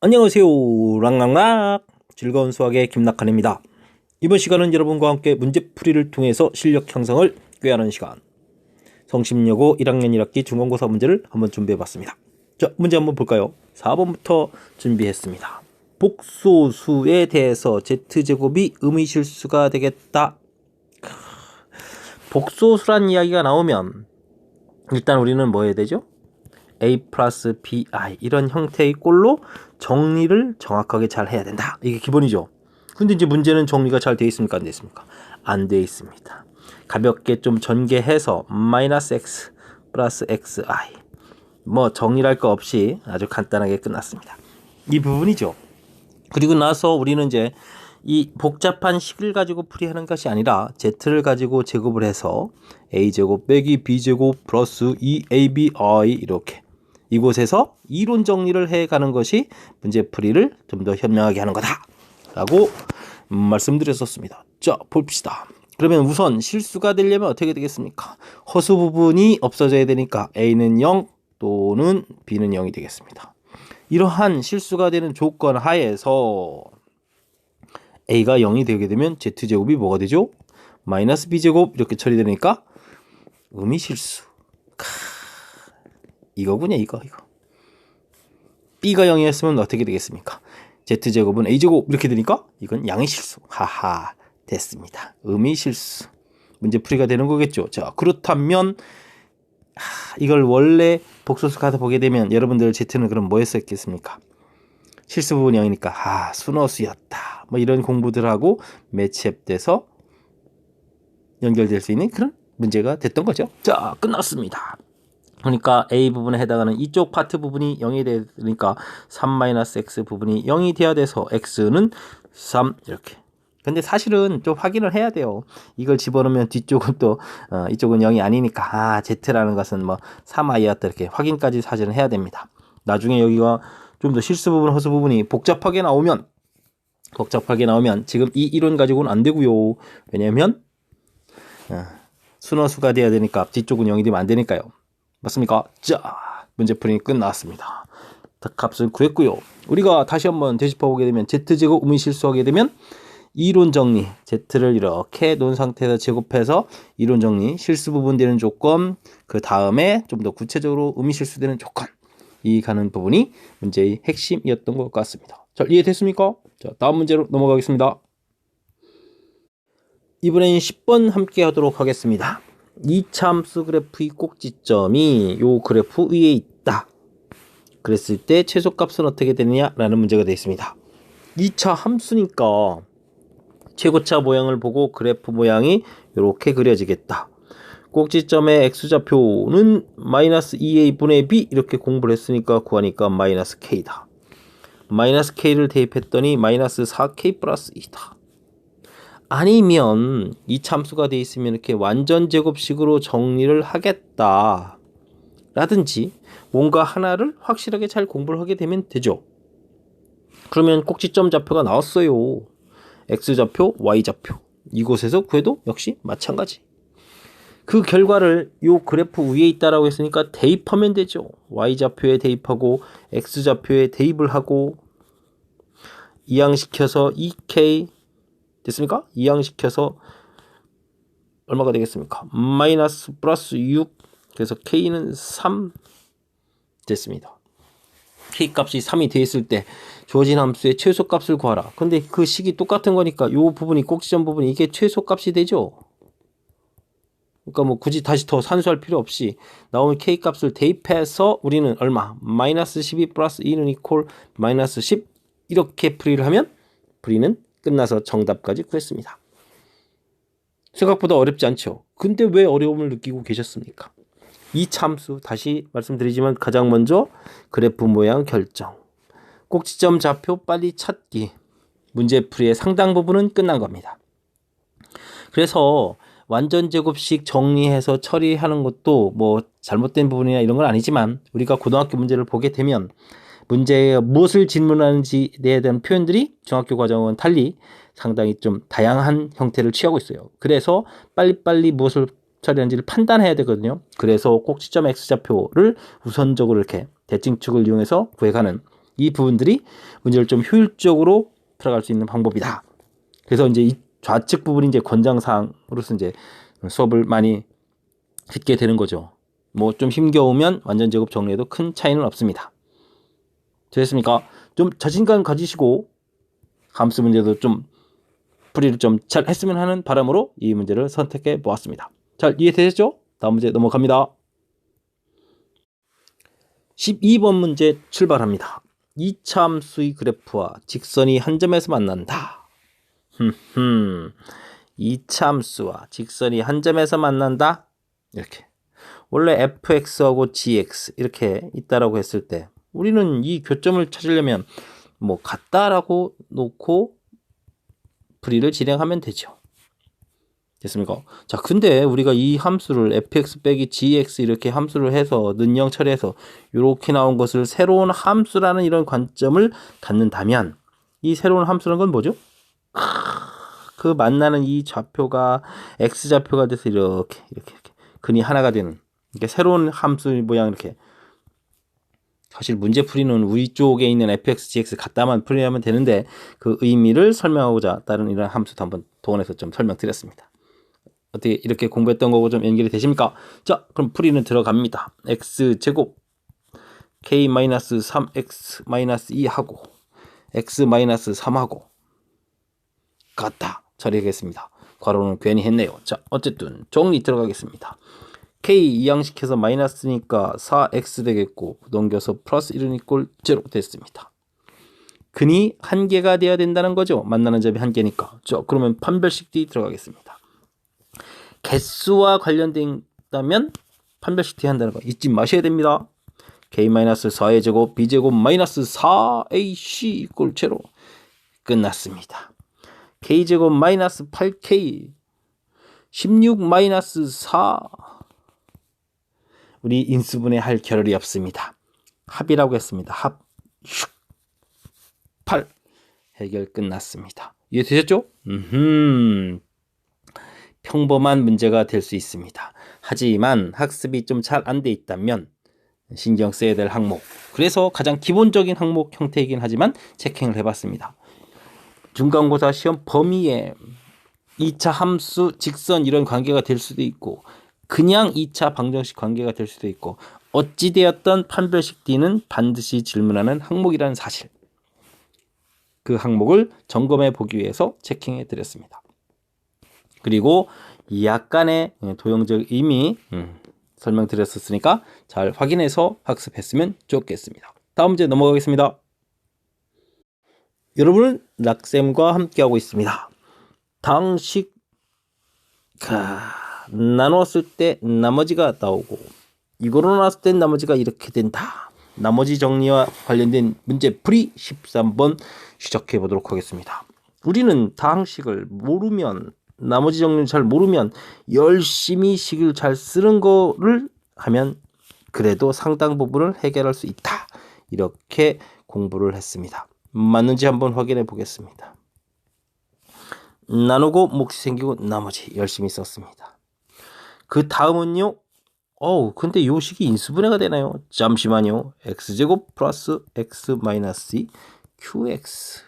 안녕하세요. 랑랑락 즐거운 수학의 김낙한입니다. 이번 시간은 여러분과 함께 문제풀이를 통해서 실력 향상을 꾀하는 시간, 성심여고 1학년 1학기 중간고사 문제를 한번 준비해봤습니다. 자, 문제 한번 볼까요? 4번부터 준비했습니다. 복소수에 대해서 z제곱이 의미실수가 되겠다. 복소수란 이야기가 나오면 일단 우리는 뭐 해야 되죠? a 플러스 bi 이런 형태의 꼴로 정리를 정확하게 잘 해야 된다. 이게 기본이죠. 근데 이제 문제는 정리가 잘 되어 있습니까? 안 되어 있습니까? 안 되어 있습니다. 가볍게 좀 전개해서 마이너스 x 플러스 xi 뭐 정리할 거 없이 아주 간단하게 끝났습니다. 이 부분이죠. 그리고 나서 우리는 이제 이 복잡한 식을 가지고 풀이하는 것이 아니라 z를 가지고 제곱을 해서 a제곱 빼기 b제곱 플러스 2abi 이렇게 이곳에서 이론 정리를 해가는 것이 문제풀이를 좀 더 현명하게 하는 거다 라고 말씀드렸었습니다. 자, 봅시다. 그러면 우선 실수가 되려면 어떻게 되겠습니까? 허수 부분이 없어져야 되니까 a는 0 또는 b는 0이 되겠습니다. 이러한 실수가 되는 조건 하에서 a가 0이 되게 되면 z제곱이 뭐가 되죠? 마이너스 b제곱 이렇게 처리되니까 의미실수. 이거군요. 이거 b가 0이었으면 어떻게 되겠습니까? z제곱은 a제곱 이렇게 되니까 이건 양의실수. 하하, 됐습니다. 의미실수. 문제풀이가 되는 거겠죠. 자, 그렇다면 이걸 원래 복소수 가서 보게 되면 여러분들 z는 그럼 뭐 했었겠습니까? 실수 부분 0이니까 순허수였다. 뭐 이런 공부들하고 매치업돼서 연결될 수 있는 그런 문제가 됐던 거죠. 자, 끝났습니다. 그러니까 A 부분에 해당하는 이쪽 파트 부분이 0이 되니까 3-x 부분이 0이 돼야 돼서 x는 3 이렇게. 근데 사실은 좀 확인을 해야 돼요. 이걸 집어넣으면 뒤쪽은 또 이쪽은 0이 아니니까 z라는 것은 뭐 3i였다 이렇게 확인까지 사실은 해야 됩니다. 나중에 여기가 좀 더 실수 부분, 허수 부분이 복잡하게 나오면 지금 이 이론 가지고는 안 되고요. 왜냐면 순허수가 돼야 되니까 뒤쪽은 0이 되면 안 되니까요. 맞습니까? 자, 문제풀이 끝났습니다. 값을 구했고요. 우리가 다시 한번 되짚어보게 되면 z제곱 의미실수하게 되면 이론 정리, z를 이렇게 놓은 상태에서 제곱해서 이론 정리, 실수 부분 되는 조건, 그 다음에 좀 더 구체적으로 의미실수 되는 조건, 이 가는 부분이 문제의 핵심이었던 것 같습니다. 잘 이해됐습니까? 자, 다음 문제로 넘어가겠습니다. 이번엔 10번 함께 하도록 하겠습니다. 2차 함수 그래프의 꼭지점이 요 그래프 위에 있다. 그랬을 때 최소값은 어떻게 되느냐라는 문제가 되어 있습니다. 2차 함수니까 최고차 모양을 보고 그래프 모양이 이렇게 그려지겠다. 꼭지점의 x좌표는 마이너스 2a분의 b 이렇게 공부를 했으니까 구하니까 마이너스 k다. 마이너스 k를 대입했더니 마이너스 4k 플러스 2다. 아니면 이 참수가 돼 있으면 이렇게 완전 제곱식으로 정리를 하겠다 라든지 뭔가 하나를 확실하게 잘 공부를 하게 되면 되죠. 그러면 꼭지점 좌표가 나왔어요. x좌표, y좌표. 이곳에서 구해도 역시 마찬가지. 그 결과를 요 그래프 위에 있다라고 했으니까 대입하면 되죠. y좌표에 대입하고 x좌표에 대입을 하고 이항시켜서 2k 됐습니까? 이항시켜서 얼마가 되겠습니까? 마이너스 플러스 6 그래서 k는 3 됐습니다. k 값이 3이 돼 있을 때 주어진 함수의 최소값을 구하라. 근데 그 식이 똑같은 거니까 요 부분이 꼭지점 부분이 이게 최소값이 되죠. 그러니까 뭐 굳이 다시 더 산수할 필요 없이 나오는 k 값을 대입해서 우리는 얼마? 마이너스 12 플러스 2는 이퀄 마이너스 10 이렇게 풀이를 하면 풀이는 끝나서 정답까지 구했습니다. 생각보다 어렵지 않죠? 근데 왜 어려움을 느끼고 계셨습니까? 이 참수 다시 말씀드리지만 가장 먼저 그래프 모양 결정, 꼭지점 좌표 빨리 찾기, 문제풀이의 상당 부분은 끝난 겁니다. 그래서 완전 제곱식 정리해서 처리하는 것도 뭐 잘못된 부분이나 이런 건 아니지만 우리가 고등학교 문제를 보게 되면 문제에 무엇을 질문하는지에 대한 표현들이 중학교 과정은 달리 상당히 좀 다양한 형태를 취하고 있어요. 그래서 빨리빨리 무엇을 처리하는지를 판단해야 되거든요. 그래서 꼭지점 x좌표를 우선적으로 이렇게 대칭축을 이용해서 구해가는 이 부분들이 문제를 좀 효율적으로 풀어갈 수 있는 방법이다. 그래서 이제 이 좌측 부분이 이제 권장사항으로서 이제 수업을 많이 듣게 되는 거죠. 뭐 좀 힘겨우면 완전 제곱 정리해도 큰 차이는 없습니다. 됐습니까? 좀 자신감 가지시고 함수 문제도 좀 풀이를 좀 잘 했으면 하는 바람으로 이 문제를 선택해 보았습니다. 잘 이해되셨죠? 다음 문제 넘어갑니다. 12번 문제 출발합니다. 2차 함수의 그래프와 직선이 한 점에서 만난다. 2차 함수와 직선이 한 점에서 만난다. 이렇게. 원래 fx하고 gx 이렇게 있다라고 했을 때 우리는 이 교점을 찾으려면 뭐 같다라고 놓고 풀이를 진행하면 되죠. 됐습니까? 자, 근데 우리가 이 함수를 fx 빼기 gx 이렇게 함수를 해서 는영 처리해서 이렇게 나온 것을 새로운 함수라는 이런 관점을 갖는다면 이 새로운 함수라는 건 뭐죠? 그 만나는 이 좌표가 x좌표가 돼서 이렇게 근이 하나가 되는 이렇게 새로운 함수 모양 이렇게. 사실 문제 풀이는 위쪽에 있는 fx, gx 갖다만 풀이하면 되는데 그 의미를 설명하고자 다른 이런 함수도 한번 동원해서 좀 설명드렸습니다. 어떻게 이렇게 공부했던 거고 좀 연결이 되십니까? 자, 그럼 풀이는 들어갑니다. x제곱 k-3x-2하고 x-3하고 같다. 처리하겠습니다. 괄호는 괜히 했네요. 자, 어쨌든 정리 들어가겠습니다. k 이항식해서 마이너스니까 4x 되겠고 넘겨서 플러스 1은 이꼴 0 됐습니다. 근이 한 개가 돼야 된다는 거죠. 만나는 점이 한 개니까. 자, 그러면 판별식 D 들어가겠습니다. 개수와 관련된다면 판별식 D 한다는 거 잊지 마셔야 됩니다. k-4의 제곱 b제곱 마이너스 4ac 이꼴 0 끝났습니다. k제곱 마이너스 8k 16 마이너스 4 우리 인수분해 할 겨를이 없습니다. 합이라고 했습니다. 합 8 해결 끝났습니다. 이해되셨죠? 평범한 문제가 될 수 있습니다. 하지만 학습이 좀 잘 안 돼 있다면 신경 써야 될 항목, 그래서 가장 기본적인 항목 형태이긴 하지만 체킹을 해봤습니다. 중간고사 시험 범위에 2차 함수, 직선 이런 관계가 될 수도 있고 그냥 2차 방정식 관계가 될 수도 있고 어찌되었던 판별식 D는 반드시 질문하는 항목이라는 사실, 그 항목을 점검해 보기 위해서 체킹해 드렸습니다. 그리고 약간의 도형적 의미 설명드렸었으니까 잘 확인해서 학습했으면 좋겠습니다. 다음 문제 넘어가겠습니다. 여러분은 락쌤과 함께하고 있습니다. 당식 나누었을 때 나머지가 나오고 이거로 나눴을 때 나머지가 이렇게 된다. 나머지 정리와 관련된 문제 풀이 13번 시작해 보도록 하겠습니다. 우리는 다항식을 모르면, 나머지 정리를 잘 모르면 열심히 식을 잘 쓰는 거를 하면 그래도 상당 부분을 해결할 수 있다. 이렇게 공부를 했습니다. 맞는지 한번 확인해 보겠습니다. 나누고 몫이 생기고 나머지 열심히 썼습니다. 그 다음은요. 근데 요 식이 인수분해가 되나요? 잠시만요. x제곱 플러스 x 마이너스 2 qx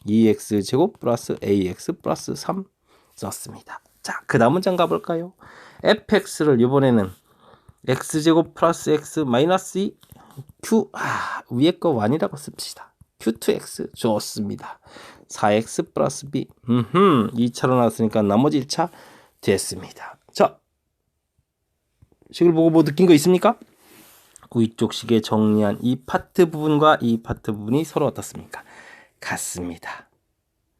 2x제곱 플러스 ax 플러스 3 썼습니다. 자, 그 다음 문장 가볼까요? fx를 이번에는 x제곱 플러스 x 마이너스 2 q 위에 거 1이라고 씁시다. q2x 좋습니다. 4x 플러스 b 2차로 나왔으니까 나머지 1차 됐습니다. 자, 식을 보고 뭐 느낀 거 있습니까? 위쪽 식에 정리한 이 파트 부분과 이 파트 부분이 서로 어떻습니까? 같습니다.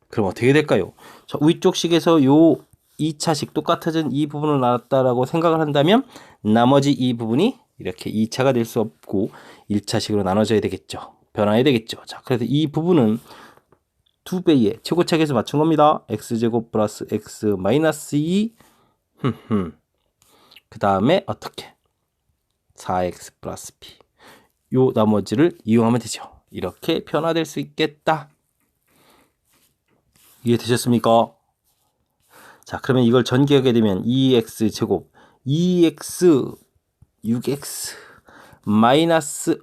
그럼 어떻게 될까요? 자, 위쪽 식에서 요 2차식 똑같아진 이 부분을 나눴다라고 생각을 한다면 나머지 이 부분이 이렇게 2차가 될 수 없고 1차식으로 나눠져야 되겠죠. 변화해야 되겠죠. 자, 그래서 이 부분은 2배의 최고차계에서 맞춘 겁니다. x제곱 플러스 x 마이너스 2 그 다음에 어떻게 4x 플러스 b 요 나머지를 이용하면 되죠. 이렇게 변화될 수 있겠다. 이해되셨습니까? 자, 그러면 이걸 전개하게 되면 2x 제곱 2x 6x 마이너스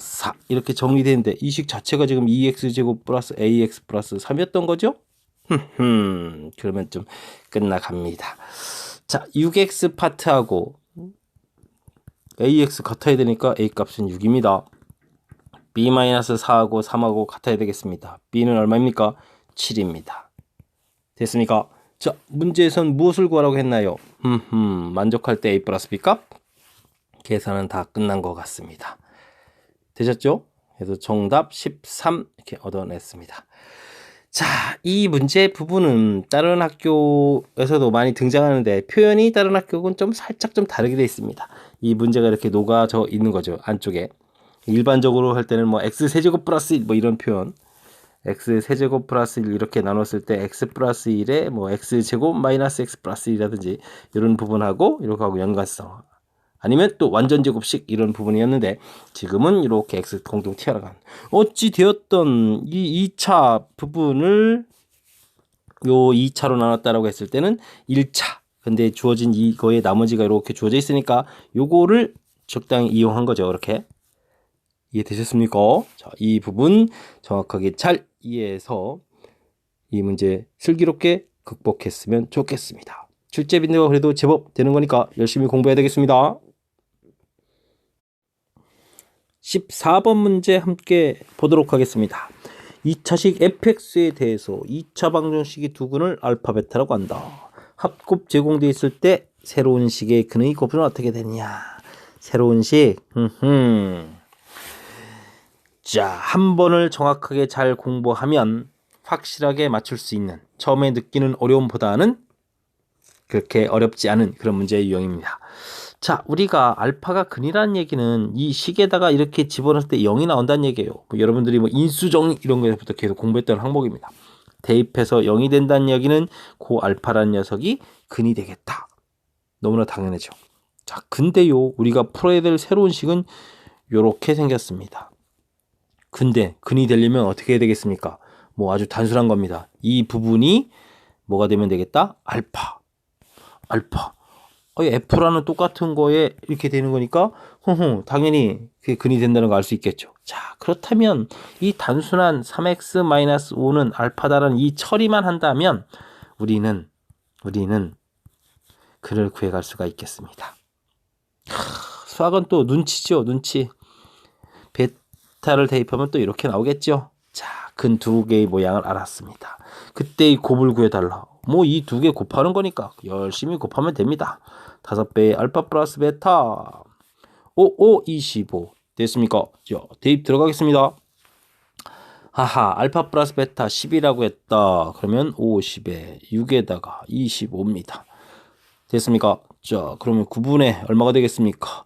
4 이렇게 정리되는데 이 식 자체가 지금 2x제곱 플러스 ax 플러스 3이었던 거죠? 그러면 좀 끝나갑니다. 자, 6x 파트하고 ax 같아야 되니까 a 값은 6입니다. b-4하고 3하고 같아야 되겠습니다. b는 얼마입니까? 7입니다. 됐습니까? 자, 문제에선 무엇을 구하라고 했나요? 만족할 때 a 플러스 b 값? 계산은 다 끝난 것 같습니다. 되셨죠? 그래서 정답 13 이렇게 얻어냈습니다. 자, 이 문제 부분은 다른 학교에서도 많이 등장하는데 표현이 다른 학교는 좀 살짝 좀 다르게 되어 있습니다. 이 문제가 이렇게 녹아져 있는 거죠. 안쪽에. 일반적으로 할 때는 뭐 x세제곱 플러스 1 뭐 이런 표현, x세제곱 플러스 1 이렇게 나눴을 때 x 플러스 1에 뭐 x제곱 마이너스 x 플러스 1이라든지 이런 부분하고 이렇게 하고 연관성, 아니면 또 완전 제곱식 이런 부분이었는데 지금은 이렇게 x 공동 튀어나간, 어찌 되었던 이 2차 부분을 요 2차로 나눴다라고 했을 때는 1차, 근데 주어진 이거의 나머지가 이렇게 주어져 있으니까 요거를 적당히 이용한 거죠. 이렇게 이해되셨습니까? 자, 이 부분 정확하게 잘 이해해서 이 문제 슬기롭게 극복했으면 좋겠습니다. 출제 빈도가 그래도 제법 되는 거니까 열심히 공부해야 되겠습니다. 14번 문제 함께 보도록 하겠습니다. 2차식 fx에 대해서 2차 방정식의 두근을 알파 베타라고 한다. 합곱 제공되어 있을 때 새로운 식의 근의 곱은 어떻게 되느냐. 새로운 식, 자, 한 번을 정확하게 잘 공부하면 확실하게 맞출 수 있는, 처음에 느끼는 어려움보다는 그렇게 어렵지 않은 그런 문제의 유형입니다. 자, 우리가 알파가 근이라는 얘기는 이 식에다가 이렇게 집어넣을 때 0이 나온다는 얘기예요. 여러분들이 뭐 인수정리 이런 거에서부터 계속 공부했던 항목입니다. 대입해서 0이 된다는 얘기는 그 알파라는 녀석이 근이 되겠다. 너무나 당연하죠. 자, 근데요, 우리가 풀어야 될 새로운 식은 요렇게 생겼습니다. 근데 근이 되려면 어떻게 해야 되겠습니까? 뭐 아주 단순한 겁니다. 이 부분이 뭐가 되면 되겠다? 알파. F라는 똑같은 거에 이렇게 되는 거니까 당연히 그게 근이 된다는 거 알 수 있겠죠. 자, 그렇다면 이 단순한 3x-5는 알파다라는 이 처리만 한다면 우리는 근을 구해갈 수가 있겠습니다. 수학은 또 눈치죠. 눈치. 베타를 대입하면 또 이렇게 나오겠죠. 자, 근 두 개의 모양을 알았습니다. 그때 이 곱을 구해달라. 뭐 이 두 개 곱하는 거니까 열심히 곱하면 됩니다. 5배의 알파 플러스 베타 25 됐습니까? 자, 대입 들어가겠습니다. 하하, 알파 플러스 베타 10이라고 했다. 그러면 50에 6에다가 25입니다. 됐습니까? 자, 그러면 9분의 얼마가 되겠습니까?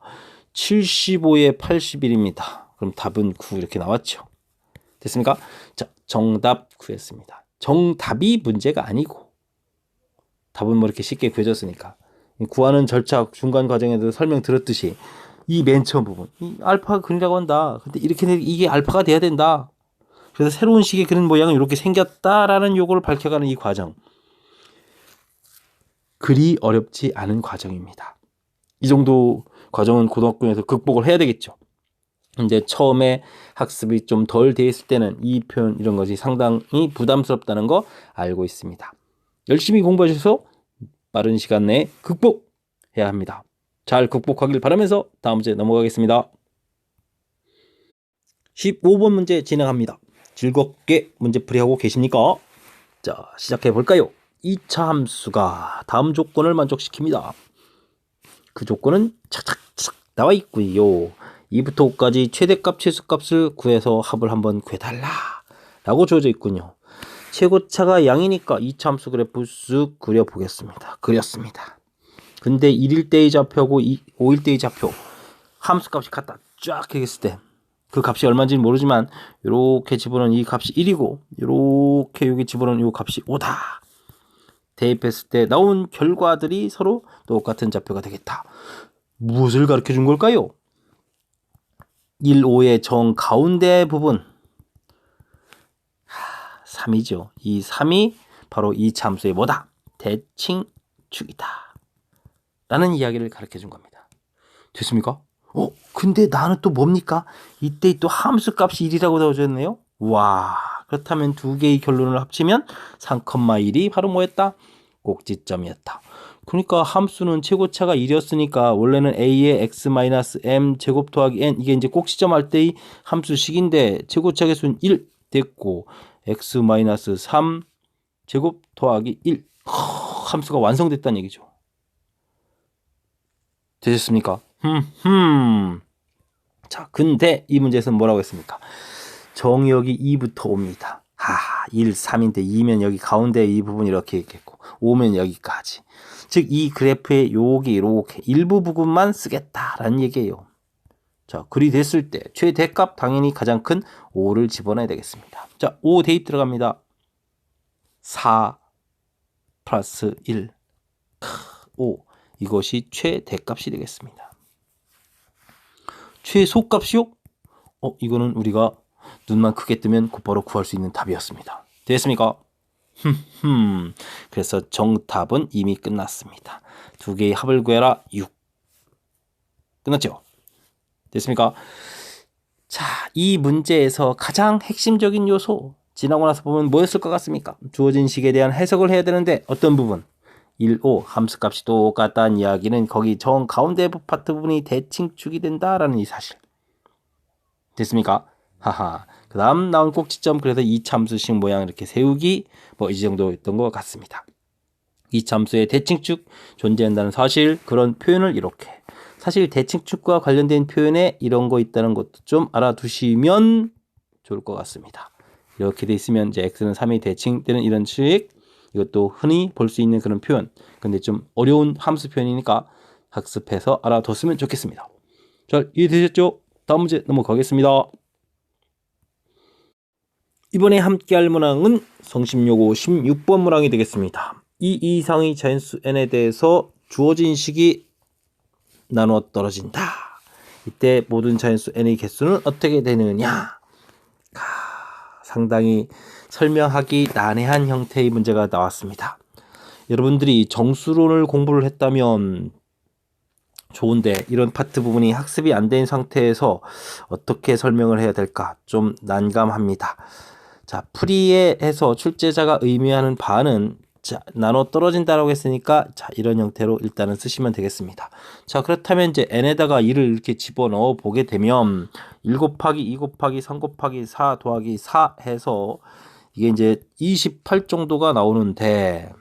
75에 81입니다. 그럼 답은 9 이렇게 나왔죠. 됐습니까? 자, 정답 구했습니다. 정답이 문제가 아니고 답은 뭐 이렇게 쉽게 구해졌으니까 구하는 절차 중간 과정에도 설명 들었듯이 이 맨 처음 부분, 이 알파가 근이라고 한다. 근데 이렇게 이게 알파가 돼야 된다. 그래서 새로운 식의 그런 모양은 이렇게 생겼다라는 요거를 밝혀가는 이 과정, 그리 어렵지 않은 과정입니다. 이 정도 과정은 고등학교에서 극복을 해야 되겠죠. 이제 처음에 학습이 좀 덜 돼 있을 때는 이 표현 이런 것이 상당히 부담스럽다는 거 알고 있습니다. 열심히 공부하셔서 빠른 시간 내에 극복해야 합니다. 잘 극복하길 바라면서 다음 문제 넘어가겠습니다. 15번 문제 진행합니다. 즐겁게 문제풀이하고 계십니까? 자, 시작해 볼까요? 2차 함수가 다음 조건을 만족시킵니다. 그 조건은 착착착 나와 있고요. 2부터 5까지 최대값, 최소값을 구해서 합을 한번 구해달라 라고 주어져 있군요. 최고차가 양이니까 2차 함수 그래프 쓱 그려보겠습니다. 그렸습니다. 근데 1일 때의 좌표하고 5일 때의 좌표 함수값이 같다 쫙 했을 때 그 값이 얼마인지는 모르지만 이렇게 집어넣은 이 값이 1이고 이렇게 여기 집어넣은 이 값이 5다. 대입했을 때 나온 결과들이 서로 똑같은 좌표가 되겠다. 무엇을 가르쳐 준 걸까요? 1, 5의 정 가운데 부분 3이죠. 이 3이 바로 이 함수의 뭐다? 대칭축이다 라는 이야기를 가르쳐 준 겁니다. 됐습니까? 근데 나는 또 뭡니까? 이때 또 함수 값이 1이라고 나오셨네요. 와, 그렇다면 두 개의 결론을 합치면 3,1이 바로 뭐였다? 꼭지점이었다. 그러니까 함수는 최고차가 1이었으니까 원래는 a의 x-m 제곱 더하기 n 이게 이제 꼭지점 할 때의 함수식인데 최고차 개수는 1 됐고 x-3 제곱 더하기 1 함수가 완성됐다는 얘기죠. 되셨습니까? 자, 근데 이 문제에서는 뭐라고 했습니까? 정의역이 2부터 옵니다. 1, 3인데 2면 여기 가운데 이 부분 이렇게 있겠고 5면 여기까지. 즉 이 그래프의 여기 이렇게 일부 부분만 쓰겠다라는 얘기예요. 자, 그리 됐을 때 최대값 당연히 가장 큰 5를 집어넣어야 되겠습니다. 자, 5 대입 들어갑니다. 4 플러스 1 5 이것이 최대값이 되겠습니다. 최소값이요? 이거는 우리가 눈만 크게 뜨면 곧바로 구할 수 있는 답이었습니다. 됐습니까? 그래서 정답은 이미 끝났습니다. 두 개의 합을 구해라 6. 끝났죠? 됐습니까? 자, 이 문제에서 가장 핵심적인 요소 지나고 나서 보면 뭐였을 것 같습니까? 주어진 식에 대한 해석을 해야 되는데 어떤 부분? 1, 5 함수값이 똑같다는 이야기는 거기 정 가운데 파트 부분이 대칭축이 된다라는 이 사실. 됐습니까? 하하. 그 다음 나온 꼭지점 그래서 이참수식 모양 이렇게 세우기 뭐 이 정도였던 것 같습니다. 이참수의 대칭축 존재한다는 사실 그런 표현을 이렇게 사실 대칭축과 관련된 표현에 이런 거 있다는 것도 좀 알아두시면 좋을 것 같습니다. 이렇게 돼 있으면 이제 x는 3이 대칭되는 이런 식 이것도 흔히 볼 수 있는 그런 표현 근데 좀 어려운 함수 표현이니까 학습해서 알아뒀으면 좋겠습니다. 잘 이해되셨죠? 다음 문제 넘어가겠습니다. 이번에 함께할 문항은 성심여고 16번 문항이 되겠습니다. 이 이상의 자연수 n에 대해서 주어진 식이 나누어 떨어진다. 이때 모든 자연수 n의 개수는 어떻게 되느냐? 상당히 설명하기 난해한 형태의 문제가 나왔습니다. 여러분들이 정수론을 공부를 했다면 좋은데 이런 파트 부분이 학습이 안 된 상태에서 어떻게 설명을 해야 될까 좀 난감합니다. 자, 풀이에 해서 출제자가 의미하는 바는 자, 나눠 떨어진다라고 했으니까 자, 이런 형태로 일단은 쓰시면 되겠습니다. 자, 그렇다면 이제 n에다가 2를 이렇게 집어넣어 보게 되면 1 곱하기 2 곱하기 3 곱하기 4 더하기 4 해서 이게 이제 28 정도가 나오는데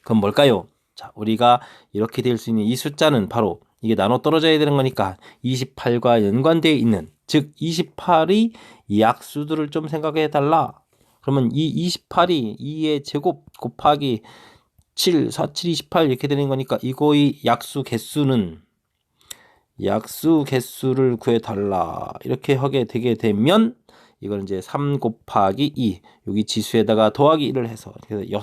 그건 뭘까요? 자, 우리가 이렇게 될 수 있는 이 숫자는 바로 이게 나눠 떨어져야 되는 거니까 28과 연관되어 있는 즉 28의 약수들을 좀 생각해 달라. 그러면 이 28이 2의 제곱 곱하기 7, 4, 7, 28 이렇게 되는 거니까 이거의 약수 개수는 약수 개수를 구해 달라. 이렇게 하게 되게 되면 이걸 이제 3 곱하기 2 여기 지수에다가 더하기 1을 해서 그래서 6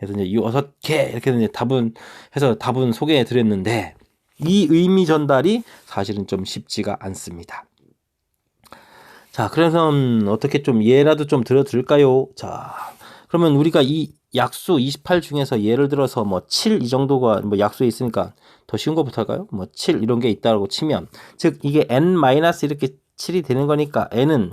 해서 이제 6개 이렇게 이제 답은 소개해 드렸는데 이 의미 전달이 사실은 좀 쉽지가 않습니다. 자, 그래서 어떻게 좀 예라도 좀 들어드릴까요? 자, 그러면 우리가 이 약수 28 중에서 예를 들어서 뭐 7 이 정도가 뭐 약수에 있으니까 더 쉬운 것부터 할까요? 뭐 7 이런 게 있다고 치면 즉 이게 n 마이너스 이렇게 7이 되는 거니까 n은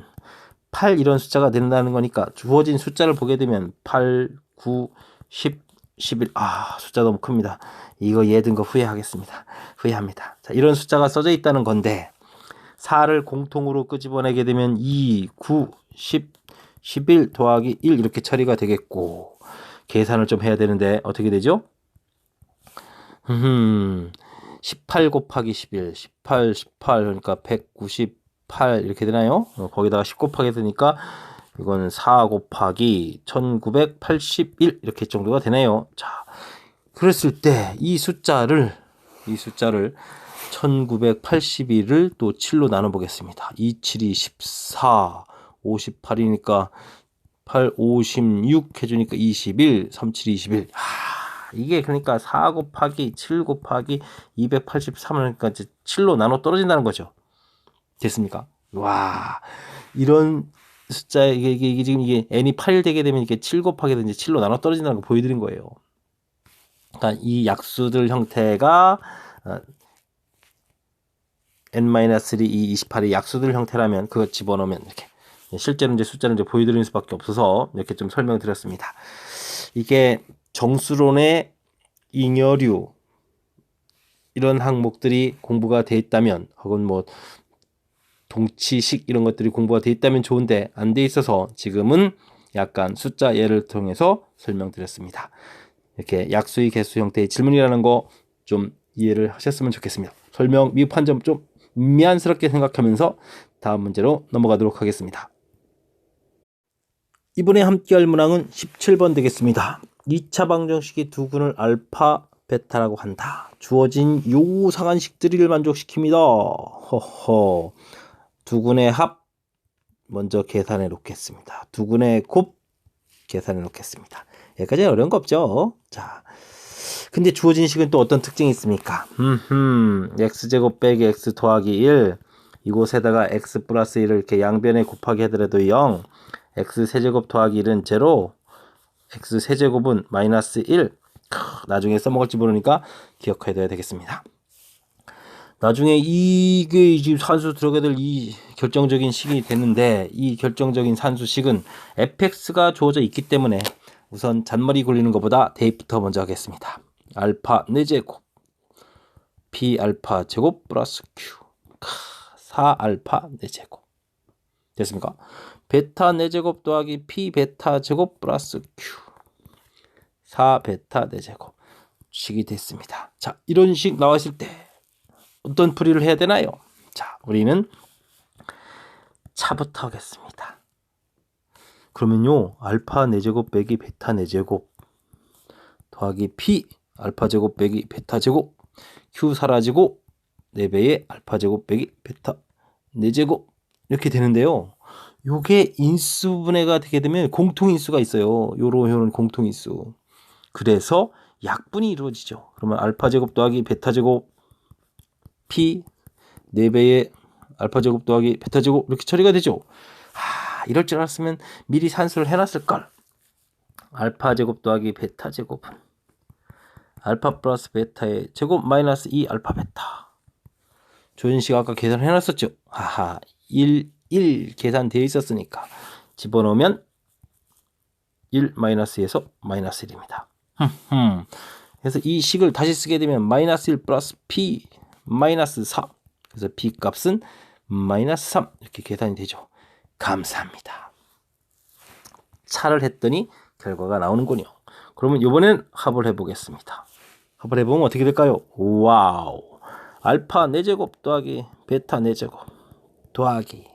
8 이런 숫자가 된다는 거니까 주어진 숫자를 보게 되면 8, 9, 10, 11 숫자 너무 큽니다. 이거 예 든 거 후회하겠습니다. 후회합니다. 자, 이런 숫자가 써져 있다는 건데 4를 공통으로 끄집어내게 되면 2, 9, 10, 11 더하기 1 이렇게 처리가 되겠고 계산을 좀 해야 되는데 어떻게 되죠? 18 곱하기 11, 18 그러니까 198 이렇게 되나요? 거기다가 10 곱하기 되니까 이거는 4 곱하기 1981 이렇게 정도가 되네요. 자, 그랬을 때 이 숫자를 1981을 또 7로 나눠 보겠습니다. 2, 7이 14, 58이니까 8, 56 해주니까 21, 37, 21. 이게 그러니까 4 곱하기 7 곱하기 283을 하니까 이제 7로 나눠 떨어진다는 거죠. 됐습니까? 와, 이런 숫자 이게 지금 이게 n이 8일 되게 되면 이게 7 곱하기 이제 7로 나눠 떨어진다는 거 보여드린 거예요. 그러니까 이 약수들 형태가 n-1, 2, 28이 약수들 형태라면 그거 집어넣으면 이렇게 실제로 이제 숫자를 이제 보여드리는 수밖에 없어서 이렇게 좀 설명드렸습니다. 이게 정수론의 잉여류 이런 항목들이 공부가 돼 있다면 혹은 뭐 동치식 이런 것들이 공부가 돼 있다면 좋은데 안 돼 있어서 지금은 약간 숫자 예를 통해서 설명드렸습니다. 이렇게 약수의 개수 형태의 질문이라는 거 좀 이해를 하셨으면 좋겠습니다. 설명 미흡한 점 좀 미안스럽게 생각하면서 다음 문제로 넘어가도록 하겠습니다. 이번에 함께할 문항은 17번 되겠습니다. 2차 방정식이 두 군을 알파, 베타라고 한다. 주어진 요 상한식들을 만족시킵니다. 허허. 두 군의 합 먼저 계산해 놓겠습니다. 두 군의 곱 계산해 놓겠습니다. 여기까지 어려운 거 없죠? 자, 근데 주어진 식은 또 어떤 특징이 있습니까? x제곱 빼기 x 더하기 1 이곳에다가 x 플러스 1을 이렇게 양변에 곱하기 하더라도 0 x 세제곱 더하기 1은 0 x 세제곱은 마이너스 1 나중에 써먹을지 모르니까 기억해둬야 되겠습니다. 나중에 이게 지금 산수 들어가야 될 이 결정적인 식이 됐는데 이 결정적인 산수식은 fx가 주어져 있기 때문에 우선 잔머리 굴리는 것보다 대입부터 먼저 하겠습니다. 알파 4제곱 B알파 제곱 플러스 Q 4알파 4제곱 됐습니까? 베타 4제곱 더하기 B베타 제곱 플러스 Q 4베타 4제곱 식이 됐습니다. 자, 이런 식 나왔을 때 어떤 풀이를 해야 되나요? 자, 우리는 차부터 하겠습니다. 그러면요, 알파 4제곱 빼기 베타 4제곱 더하기 P 알파 제곱 빼기 베타 제곱 Q 사라지고 4배의 알파 제곱 빼기 베타 4제곱 이렇게 되는데요. 요게 인수분해가 되게 되면 공통인수가 있어요. 요런 공통인수. 그래서 약분이 이루어지죠. 그러면 알파 제곱 더하기 베타 제곱 P 4배의 알파 제곱 더하기 베타 제곱 이렇게 처리가 되죠. 이럴 줄 알았으면 미리 산수를 해놨을걸. 알파 제곱 더하기 베타 제곱은 알파 플러스 베타의 제곱 마이너스 2 알파 베타. 조현식 아까 계산을 해놨었죠. 1 계산되어 있었으니까 집어넣으면 1 마이너스에서 마이너스 1입니다. 그래서 이 식을 다시 쓰게 되면 마이너스 1 플러스 P 마이너스 4. 그래서 B 값은 마이너스 3 이렇게 계산이 되죠. 감사합니다. 차를 했더니 결과가 나오는군요. 그러면 이번엔 합을 해보겠습니다. 합을 해보면 어떻게 될까요? 와우. 알파 4제곱 더하기 베타 4제곱 더하기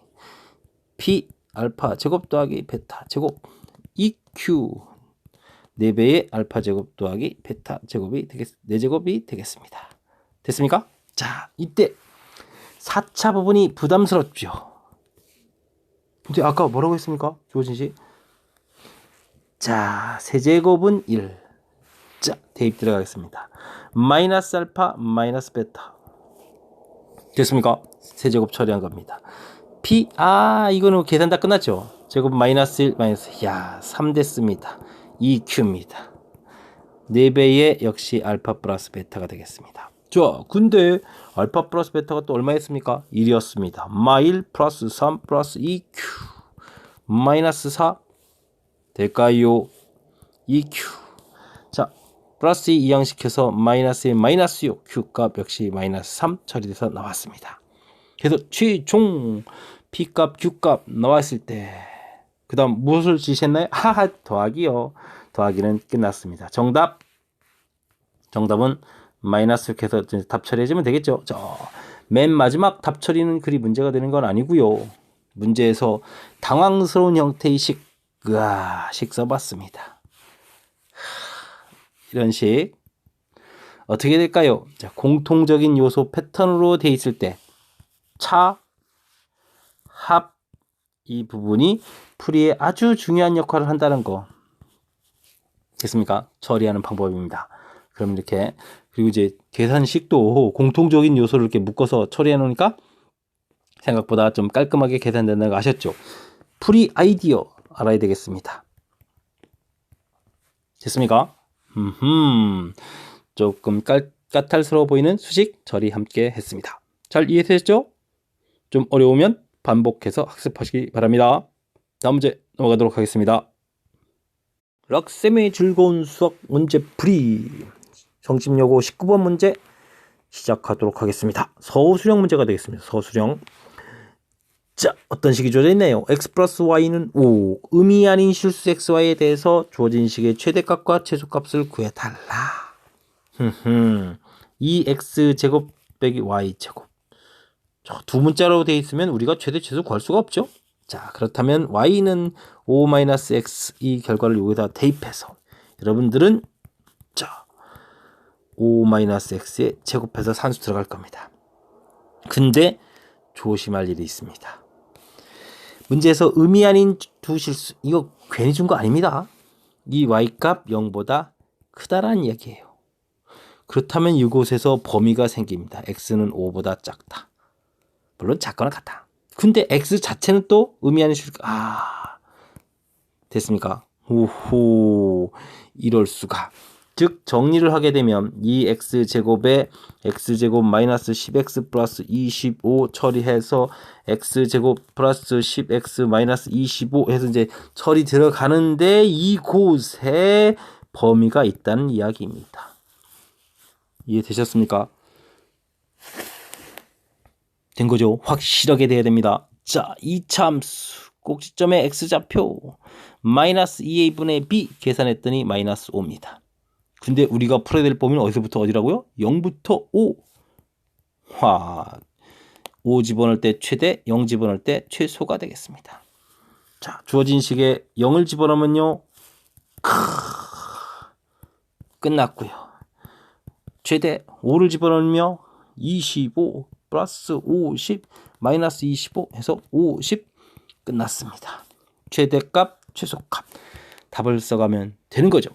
P 알파 제곱 더하기 베타 제곱 EQ 4배의 알파 제곱 더하기 베타 제곱이 4제곱이 되겠습니다. 됐습니까? 자, 이때 4차 부분이 부담스럽죠. 근데 아까 뭐라고 했습니까? 주어진 식. 자, 세제곱은 1. 자, 대입 들어가겠습니다. 마이너스 알파 마이너스 베타 됐습니까? 세제곱 처리한 겁니다. P 이거는 계산 다 끝났죠. 제곱 마이너스 1 마이너스 3 됐습니다. 2Q입니다. 4배의 역시 알파 플러스 베타가 되겠습니다. 자, 근데 알파 플러스 베타가 또 얼마였습니까? 1이었습니다. 마1 플러스 3 플러스 2Q 마이너스 4 될까요? 2Q. 자, 플러스 2 이항시켜서 마이너스 1 마이너스 6 Q값 역시 마이너스 3 처리돼서 나왔습니다. 그래서 최종 P값 Q값 나왔을 때 그 다음 무엇을 지셨나요? 더하기요. 더하기는 끝났습니다. 정답은 마이너스 이렇게 해서 답 처리해주면 되겠죠. 맨 마지막 답 처리는 그리 문제가 되는 건 아니고요. 문제에서 당황스러운 형태의 식 써봤습니다. 이런 식 어떻게 될까요? 자, 공통적인 요소 패턴으로 돼 있을 때 차, 합 이 부분이 풀이에 아주 중요한 역할을 한다는 거 됐습니까? 처리하는 방법입니다. 그럼 이렇게 그리고 이제 계산식도 공통적인 요소를 이렇게 묶어서 처리해 놓으니까 생각보다 좀 깔끔하게 계산된다는 거 아셨죠? 풀이 아이디어 알아야 되겠습니다. 됐습니까? 조금 까탈스러워 보이는 수식 처리 함께 했습니다. 잘 이해되셨죠? 좀 어려우면 반복해서 학습하시기 바랍니다. 다음 문제 넘어가도록 하겠습니다. 락쌤의 즐거운 수학 문제풀이 성심여고 19번 문제 시작하도록 하겠습니다. 서술형 문제가 되겠습니다. 서술형. 자, 어떤 식이 주어져 있나요? x 플러스 y는 5. 의미 아닌 실수 xy에 대해서 주어진 식의 최대값과 최소값을 구해달라. 이 x제곱 빼기 y제곱. 두 문자로 되어 있으면 우리가 최대 최소 구할 수가 없죠. 자, 그렇다면 y는 5-x 이 결과를 여기다 대입해서 여러분들은 자 5-x에 제곱해서 산수 들어갈 겁니다. 근데 조심할 일이 있습니다. 문제에서 의미 아닌 두 실수, 이거 괜히 준 거 아닙니다. 이 y값 0보다 크다라는 얘기예요. 그렇다면 이곳에서 범위가 생깁니다. x는 5보다 작다. 물론 작거나 같다. 근데 x 자체는 또 의미 아닌 실수. 됐습니까? 오호, 이럴 수가. 즉 정리를 하게 되면 이 x제곱에 x제곱 마이너스 10x 플러스 25 처리해서 x제곱 플러스 10x 마이너스 25 해서 이제 처리 들어가는데 이곳에 범위가 있다는 이야기입니다. 이해되셨습니까? 된 거죠? 확실하게 돼야 됩니다. 자, 이 참수 꼭지점의 x좌표 마이너스 2a분의 b 계산했더니 마이너스 5입니다. 근데 우리가 풀어야 될 범위는 어디서부터 어디라고요? 0부터 5. 5 집어넣을 때 최대, 0 집어넣을 때 최소가 되겠습니다. 자, 주어진 식에 0을 집어넣으면요. 끝났고요. 최대 5를 집어넣으며 25 플러스 50 마이너스 25 해서 50 끝났습니다. 최대값, 최소값. 답을 써가면 되는 거죠.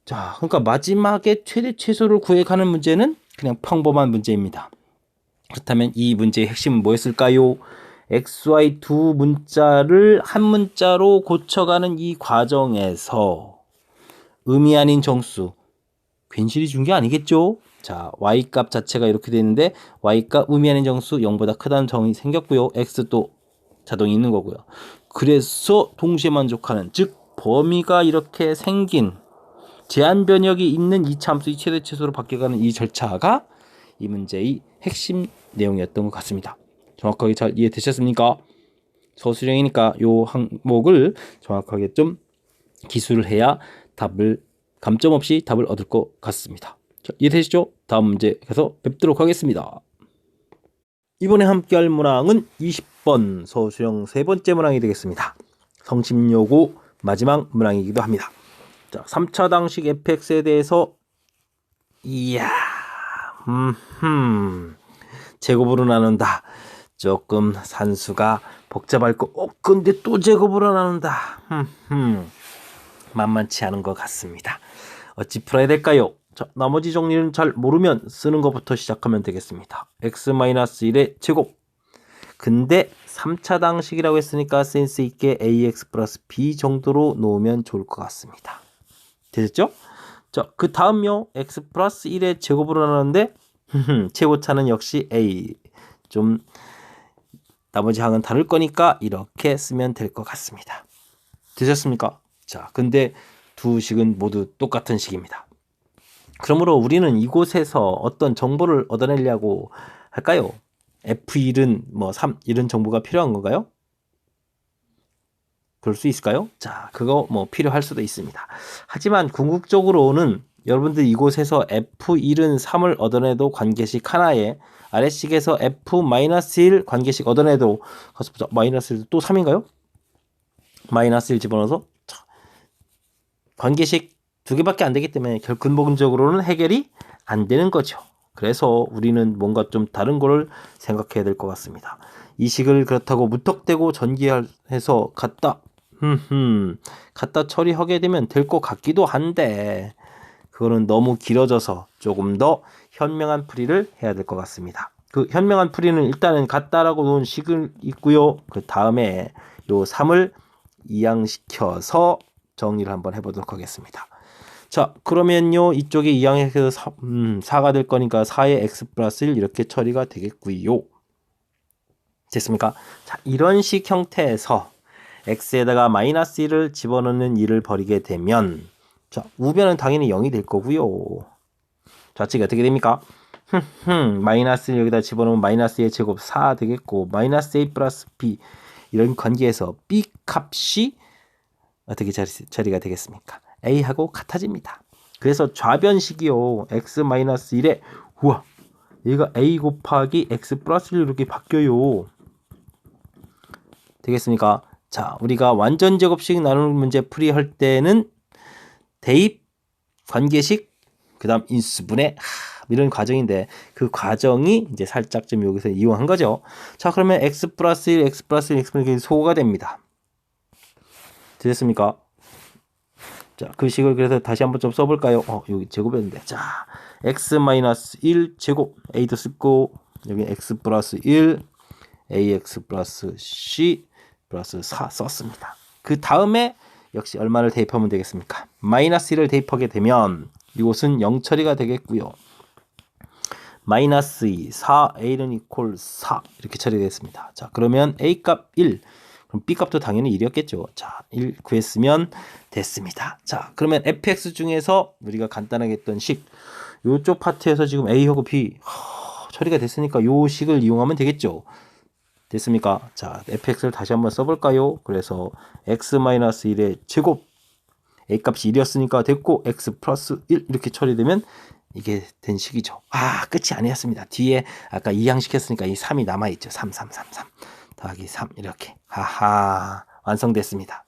자, 그러니까 마지막에 최대 최소를 구해가는 문제는 그냥 평범한 문제입니다. 그렇다면 이 문제의 핵심은 뭐였을까요? XY 두 문자를 한 문자로 고쳐가는 이 과정에서 의미 아닌 정수, 괜시리 준 게 아니겠죠? 자, Y값 자체가 이렇게 되는데 Y값 의미 아닌 정수 0보다 크다는 정이 생겼고요. X도 자동이 있는 거고요. 그래서 동시에 만족하는, 즉 범위가 이렇게 생긴 제한 변역이 있는 이 참수의 최대 최소로 바뀌어가는 이 절차가 이 문제의 핵심 내용이었던 것 같습니다. 정확하게 잘 이해되셨습니까? 서술형이니까 이 항목을 정확하게 좀 기술을 해야 답을 감점 없이 답을 얻을 것 같습니다. 자, 이해되시죠? 다음 문제에서 뵙도록 하겠습니다. 이번에 함께할 문항은 20번 서술형 세 번째 문항이 되겠습니다. 성심여고 마지막 문항이기도 합니다. 자, 3차당식 fx에 대해서 제곱으로 나눈다. 조금 산수가 복잡할 거. 근데 또 제곱으로 나눈다. 만만치 않은 것 같습니다. 어찌 풀어야 될까요? 자, 나머지 정리는 잘 모르면 쓰는 것부터 시작하면 되겠습니다. x-1의 제곱. 근데 3차당식이라고 했으니까 센스 있게 ax 플러스 b 정도로 놓으면 좋을 것 같습니다. 되셨죠? 자, 그 다음요. x 플러스 1의 제곱으로 나누는데 최고차는 역시 a. 좀 나머지 항은 다를 거니까 이렇게 쓰면 될 것 같습니다. 되셨습니까? 자, 근데 두 식은 모두 똑같은 식입니다. 그러므로 우리는 이곳에서 어떤 정보를 얻어내려고 할까요? F1은 뭐 3 이런 정보가 필요한 건가요? 그럴 수 있을까요? 자, 그거 뭐 필요할 수도 있습니다. 하지만 궁극적으로는 여러분들 이곳에서 F1은 3을 얻어내도 관계식 하나에 아래식에서 F-1 관계식 얻어내도 가서 보자. -1도 또 3인가요? -1 집어넣어서 관계식 두 개밖에 안 되기 때문에 근본적으로는 해결이 안 되는 거죠. 그래서 우리는 뭔가 좀 다른 거를 생각해야 될 것 같습니다. 이 식을 그렇다고 무턱대고 전개해서 갖다 처리하게 되면 될 것 같기도 한데 그거는 너무 길어져서 조금 더 현명한 풀이를 해야 될 것 같습니다. 그 현명한 풀이는 일단은 같다라고 놓은 식을 있고요. 그 다음에 요 3을 이항시켜서 정리를 한번 해보도록 하겠습니다. 자, 그러면요 이쪽에 2항에서 4가 될 거니까 4의 x 플러스 1 이렇게 처리가 되겠고요. 됐습니까? 자, 이런 식 형태에서 x에다가 마이너스 1을 집어넣는 일을 벌이게 되면 자, 우변은 당연히 0이 될 거고요. 좌측이 어떻게 됩니까? 마이너스 1 여기다 집어넣으면 마이너스 a 제곱 4 되겠고 마이너스 a 플러스 b 이런 관계에서 b 값이 어떻게 처리가 되겠습니까? a하고 같아집니다. 그래서 좌변식이요. x 마이너스 1에 우와 얘가 a 곱하기 x 플러스 1 이렇게 바뀌어요. 되겠습니까? 자, 우리가 완전 제곱식 나누는 문제 풀이할 때는 대입, 관계식, 그 다음 인수분해 이런 과정인데 그 과정이 이제 살짝 좀 여기서 이용한 거죠. 자, 그러면 x 플러스 1, x 플러스 1, x 플러스 1 소가 됩니다. 됐습니까? 자, 그 식을 그래서 다시 한번 좀 써볼까요? 여기 제곱했는데. 자, x 마이너스 1 제곱 a도 쓰고 여기 x 플러스 1 ax 플러스 c 플러스 4 썼습니다. 그 다음에 역시 얼마를 대입하면 되겠습니까? 마이너스 1을 대입하게 되면 이곳은 0 처리가 되겠고요. 마이너스 2, 4, a는 이퀄 4 이렇게 처리되겠습니다. 자, 그러면 a 값 1, 그럼 b 값도 당연히 1이었겠죠. 자, 1 구했으면 됐습니다. 자, 그러면 fx 중에서 우리가 간단하게 했던 식 요쪽 파트에서 지금 a하고 b 처리가 됐으니까 요 식을 이용하면 되겠죠. 됐습니까? 자, fx를 다시 한번 써볼까요? 그래서 x-1의 제곱 a 값이 1이었으니까 됐고 x 플러스 1 이렇게 처리되면 이게 된 식이죠. 끝이 아니었습니다. 뒤에 아까 2항 시켰으니까 이 3이 남아있죠. 3 더하기 3 이렇게 완성됐습니다.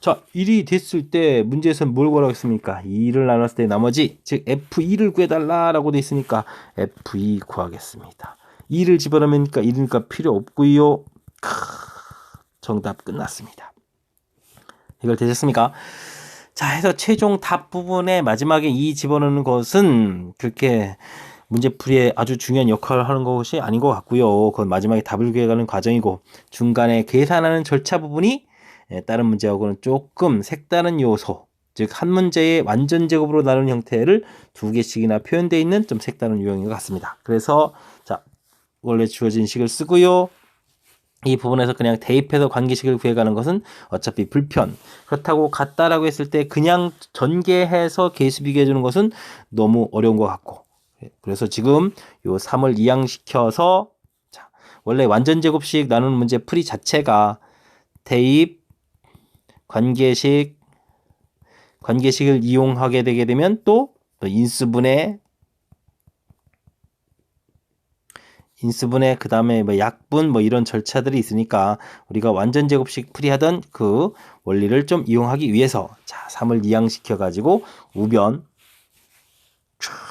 자, 1이 됐을 때 문제에서는 뭘 구하라고 했습니까? 2를 나눴을 때 나머지 즉 F2를 구해달라고 돼 있으니까 F2 구하겠습니다. 2를 집어넣으니까 1이니까 필요 없고요. 정답 끝났습니다. 해결되셨습니까? 자, 해서 최종 답 부분에 마지막에 2 집어넣는 것은 그렇게 문제풀이에 아주 중요한 역할을 하는 것이 아닌 것 같고요. 그건 마지막에 답을 구해가는 과정이고 중간에 계산하는 절차 부분이 다른 문제하고는 조금 색다른 요소, 즉 한 문제의 완전 제곱으로 나누는 형태를 2개씩이나 표현되어 있는 좀 색다른 유형인 것 같습니다. 그래서 자, 원래 주어진 식을 쓰고요. 이 부분에서 그냥 대입해서 관계식을 구해가는 것은 어차피 불편. 그렇다고 같다라고 했을 때 그냥 전개해서 계수 비교해주는 것은 너무 어려운 것 같고. 그래서 지금 요 3을 이항시켜서 자, 원래 완전 제곱식 나누는 문제 풀이 자체가 대입, 관계식을 이용하게 되게 되면 또 인수분해 그 다음에 약분 이런 절차들이 있으니까 우리가 완전 제곱식 풀이하던 그 원리를 좀 이용하기 위해서 자 3을 이항시켜 가지고 우변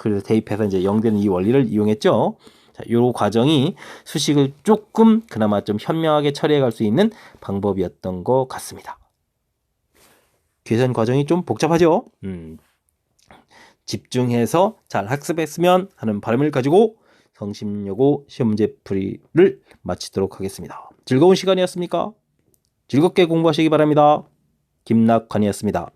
그래서 대입해서 이제 0 되는 이 원리를 이용했죠. 자, 요 과정이 수식을 조금 그나마 좀 현명하게 처리해 갈 수 있는 방법이었던 것 같습니다. 계산 과정이 좀 복잡하죠. 집중해서 잘 학습했으면 하는 바람을 가지고 성심여고 시험 문제 풀이를 마치도록 하겠습니다. 즐거운 시간이었습니까? 즐겁게 공부하시기 바랍니다. 김낙관이었습니다.